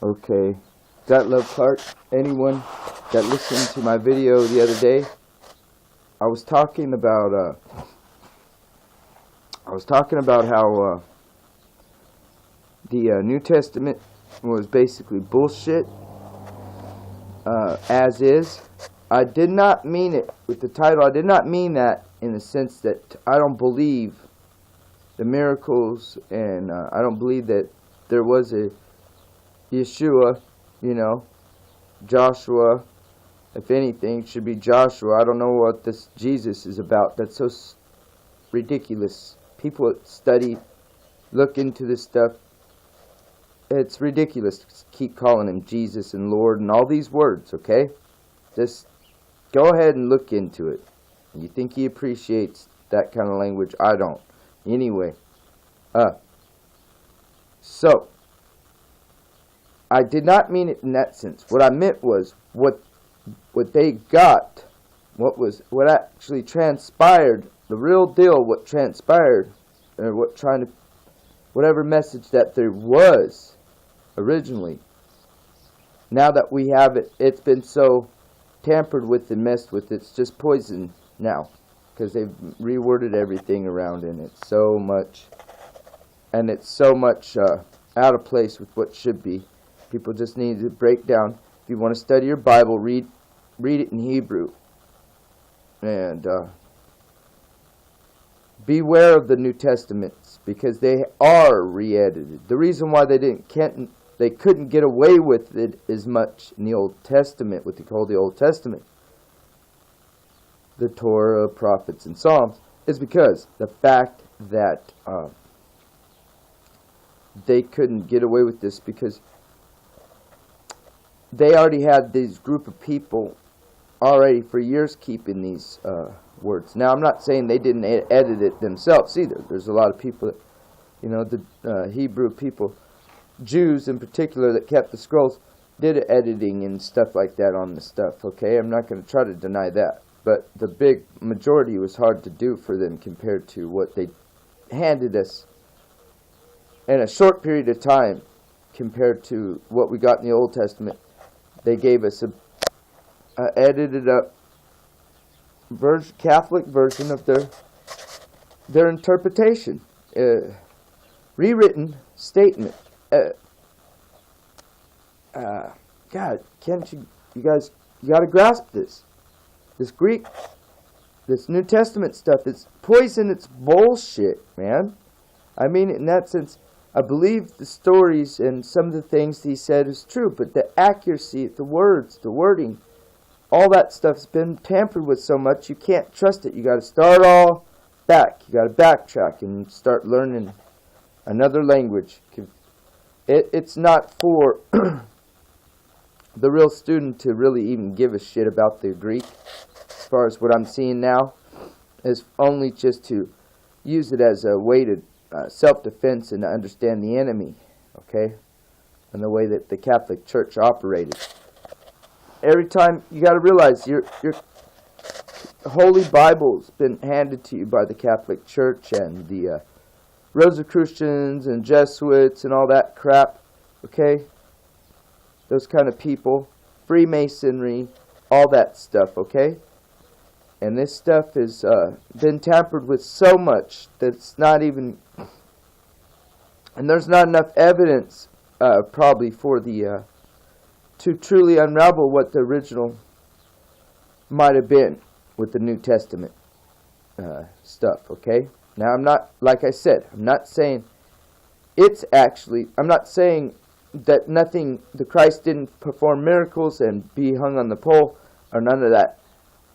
Okay, that love part. Anyone that listened to my video the other day, I was talking about how the New Testament was basically bullshit, as is. I did not mean it with the title. I did not mean that in the sense that I don't believe the miracles, and I don't believe that there was a Yeshua, Joshua. If anything, should be Joshua. I don't know what this Jesus is about. That's so ridiculous. People that study, look into this stuff, it's ridiculous to keep calling him Jesus and Lord and all these words, okay? Just go ahead and look into it. You think he appreciates that kind of language? I don't. Anyway, so I did not mean it in that sense. What I meant was what they got, what actually transpired, the real deal, what transpired, or whatever message that there was originally. Now that we have it, it's been so tampered with and messed with. It's just poison now, because they've reworded everything around in it so much, and it's so much out of place with what should be. People just need to break down. If you want to study your Bible, read it in Hebrew, and beware of the New Testaments, because they are re-edited. The reason why they couldn't get away with it as much in the Old Testament, what they call the Old Testament, the Torah, prophets, and Psalms, is because the fact that they couldn't get away with this because they already had these group of people already for years keeping these words. Now, I'm not saying they didn't edit it themselves either. There's a lot of people that, the Hebrew people, Jews in particular, that kept the scrolls, did editing and stuff like that on the stuff, okay? I'm not going to try to deny that. But the big majority was hard to do for them compared to what they handed us in a short period of time compared to what we got in the Old Testament. They gave us a edited up Catholic version of their interpretation, rewritten statement. God, can't you guys, you got to grasp this. This Greek, this New Testament stuff is poison. It's bullshit, man. I mean, in that sense, I believe the stories and some of the things he said is true, but the accuracy, the words, the wording, all that stuff's been tampered with so much you can't trust it. You got to start all back. You got to backtrack and start learning another language. It's not for the real student to really even give a shit about the Greek. As far as what I'm seeing now, is only just to use it as a way to self-defense and to understand the enemy, okay, and the way that the Catholic Church operated. Every time, you got to realize your Holy Bible's been handed to you by the Catholic Church and the Rosicrucians and Jesuits and all that crap, okay? Those kind of people, Freemasonry, all that stuff, okay? And this stuff has been tampered with so much that it's not even, and there's not enough evidence probably for the to truly unravel what the original might have been with the New Testament stuff, okay? Now, I'm not, like I said, I'm not saying I'm not saying that the Christ didn't perform miracles and be hung on the pole, or none of that.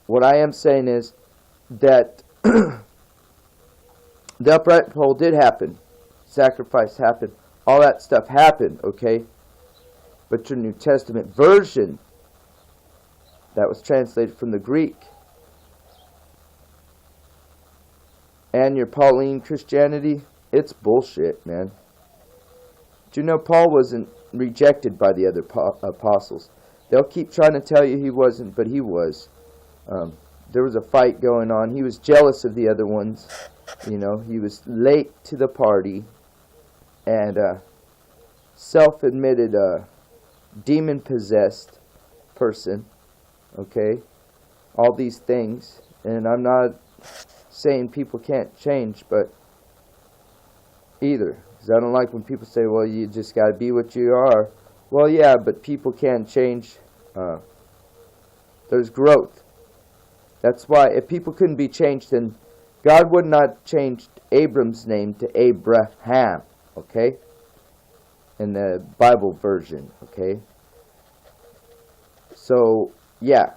What I am saying is that the upright pole did happen, sacrifice happened, all that stuff happened, okay? But your New Testament version that was translated from the Greek and your Pauline Christianity, it's bullshit, man. Do you know Paul wasn't rejected by the other apostles? They'll keep trying to tell you he wasn't, but he was. There was a fight going on. He was jealous of the other ones. He was late to the party, and self-admitted demon-possessed person, okay? All these things. And I'm not saying people can't change, but either. Because I don't like when people say, well, you just got to be what you are. Well, yeah, but people can change. There's growth. That's why if people couldn't be changed, then God would not change Abram's name to Abraham, okay? In the Bible version, okay? So, yeah,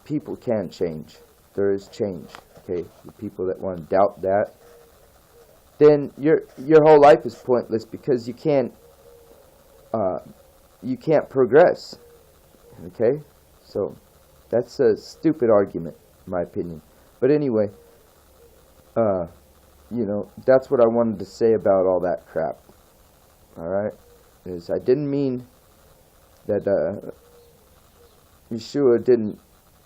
people can change. There is change, okay? The people that want to doubt that, then your whole life is pointless because you can't progress, okay? So, that's a stupid argument, in my opinion. But anyway, you know, that's what I wanted to say about all that crap. Alright? Is I didn't mean that Yeshua didn't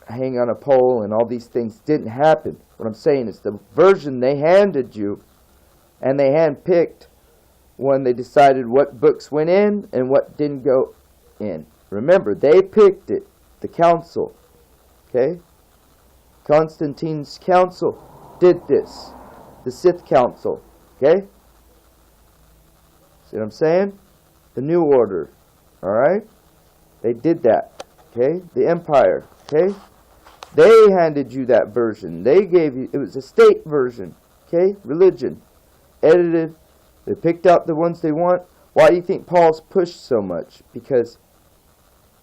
hang on a pole and all these things didn't happen. What I'm saying is the version they handed you and they handpicked when they decided what books went in and what didn't go in. Remember, they picked it. The council. Okay? Constantine's council did this. The Sith council. Okay? See what I'm saying? The New Order. Alright? They did that. Okay? The Empire. Okay? They handed you that version. They gave you, it was a state version. Okay? Religion. Edited. They picked out the ones they want. Why do you think Paul's pushed so much? Because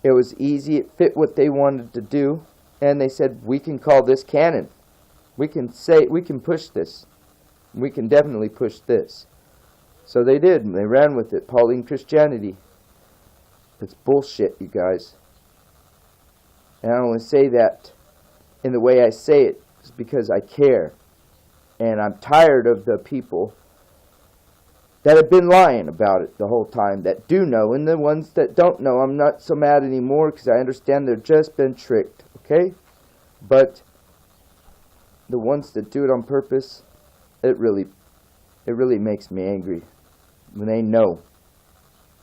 it was easy. It fit what they wanted to do. And they said, we can call this canon. We can push this. We can definitely push this. So they did, and they ran with it. Pauline Christianity. It's bullshit, you guys. And I only say that in the way I say it is because I care. And I'm tired of the people that have been lying about it the whole time, that do know, and the ones that don't know, I'm not so mad anymore because I understand they've just been tricked. Okay? But the ones that do it on purpose, it really makes me angry. When they know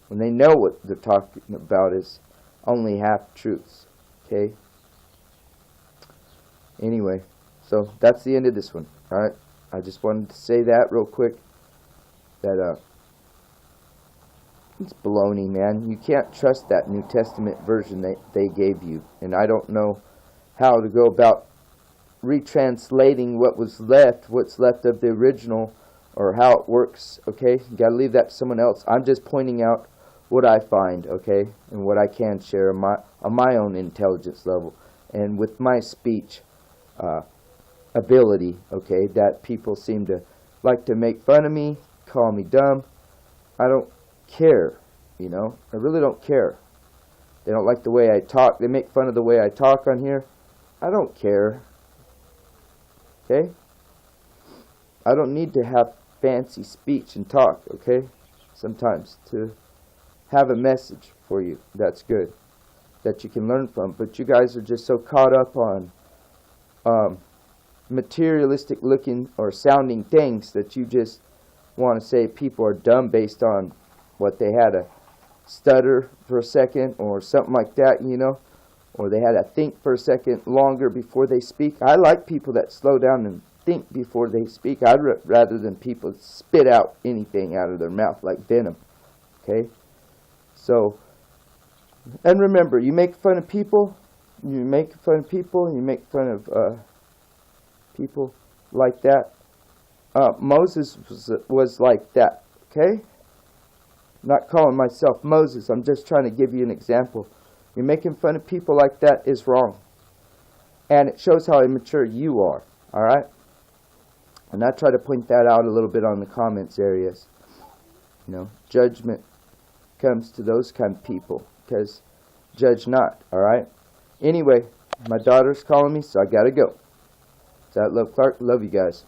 what they're talking about is only half-truths. Okay? Anyway, so that's the end of this one. Alright? I just wanted to say that real quick. That, it's baloney, man. You can't trust that New Testament version they gave you. And I don't know how to go about retranslating what's left of the original, or how it works, okay? You gotta leave that to someone else. I'm just pointing out what I find, okay? And what I can share on my own intelligence level. And with my speech ability, okay? That people seem to like to make fun of me, call me dumb. I don't care, you know? I really don't care. They don't like the way I talk. They make fun of the way I talk on here. I don't care. Okay? I don't need to have fancy speech and talk, okay? Sometimes to have a message for you that's good, that you can learn from. But you guys are just so caught up on materialistic looking or sounding things that you just want to say people are dumb based on what they had a stutter for a second or something like that, you know, or they had to think for a second longer before they speak. I like people that slow down and think before they speak. Rather than people spit out anything out of their mouth like venom. Okay? So, and remember, you make fun of people, you make fun of people like that. Moses was like that, okay? I'm not calling myself Moses. I'm just trying to give you an example. You're making fun of people like that is wrong. And it shows how immature you are, alright? And I try to point that out a little bit on the comments areas. You know, judgment comes to those kind of people. Because judge not, alright? Anyway, my daughter's calling me, so I gotta go. Is that Love Clark? Love you guys.